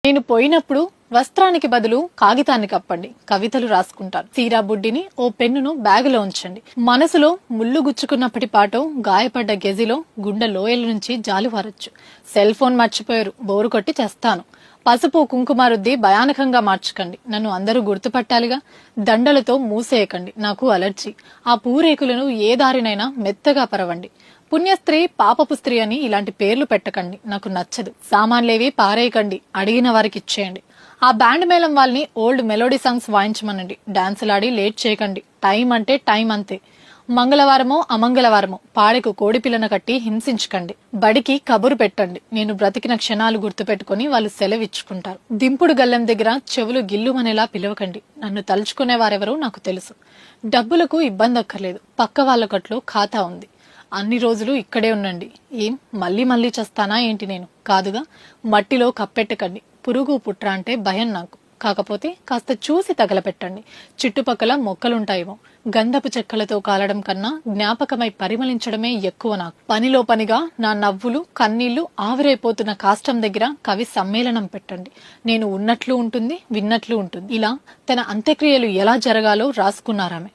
నేను పోయినప్పుడు వస్త్రానికి బదులు కాగితాన్ని కప్పండి, కవితలు రాసుకుంటాను. తీరా బుడ్డిని ఓ పెన్నును బ్యాగులో ఉంచండి. మనసులో ముళ్ళు గుచ్చుకున్నప్పటి పాటో, గాయపడ్డ గెజిలో గుండె లోయల నుంచి జాలువారొచ్చు. సెల్ ఫోన్ మర్చిపోయారు, బోరు కొట్టి చేస్తాను. పసుపు కుంకుమ రుద్ది భయానకంగా మార్చకండి, నన్ను అందరూ గుర్తుపట్టాలిగా. దండలతో మూసేయకండి, నాకు అలర్జీ. ఆ పూరేకులను ఏ దారినైనా మెత్తగా పరవండి. పుణ్యస్త్రీ పాపపు స్త్రీ అని ఇలాంటి పేర్లు పెట్టకండి, నాకు నచ్చదు. సామాన్లేవి పారేయకండి, అడిగిన వారికి ఇచ్చేయండి. ఆ బ్యాండ్ మేళం వాళ్ళని ఓల్డ్ మెలోడీ సాంగ్స్ వాయించమనండి. డాన్సులాడి లేట్ చేయకండి, టైం అంటే టైం అంతే. మంగళవారమో అమంగళవారమో పాడెకు కోడిపిల్లను కట్టి హింసించకండి. బడికి కబురు పెట్టండి, నేను బ్రతికిన క్షణాలు గుర్తుపెట్టుకుని వాళ్ళు సెలవిచ్చుకుంటారు. దింపుడు గల్లెం దగ్గర చెవులు గిల్లుమనేలా పిలవకండి, నన్ను తలుచుకునే వారెవరో నాకు తెలుసు. డబ్బులకు ఇబ్బంది అక్కర్లేదు, పక్క వాళ్ళ కట్లో ఖాతా ఉంది. అన్ని రోజులు ఇక్కడే ఉండండి. ఏం మళ్ళీ మళ్ళీ చేస్తానా ఏంటి? నేను కాదుగా. మట్టిలో కప్పెట్టకండి, పురుగు పుట్ర అంటే భయం నాకు. కాకపోతే కాస్త చూసి తగలపెట్టండి, చుట్టుపక్కల మొక్కలుంటాయేమో. గంధపు చెక్కలతో కాలడం కన్నా జ్ఞాపకమై పరిమళించడమే ఎక్కువ నాకు. పనిలో పనిగా నా నవ్వులు కన్నీళ్లు ఆవిరైపోతున్న కాష్టం దగ్గర కవి సమ్మేళనం పెట్టండి. నేను ఉన్నట్లు ఉంటుంది, విన్నట్లు ఉంటుంది. ఇలా తన అంత్యక్రియలు ఎలా జరగాలో రాసుకున్నారామె.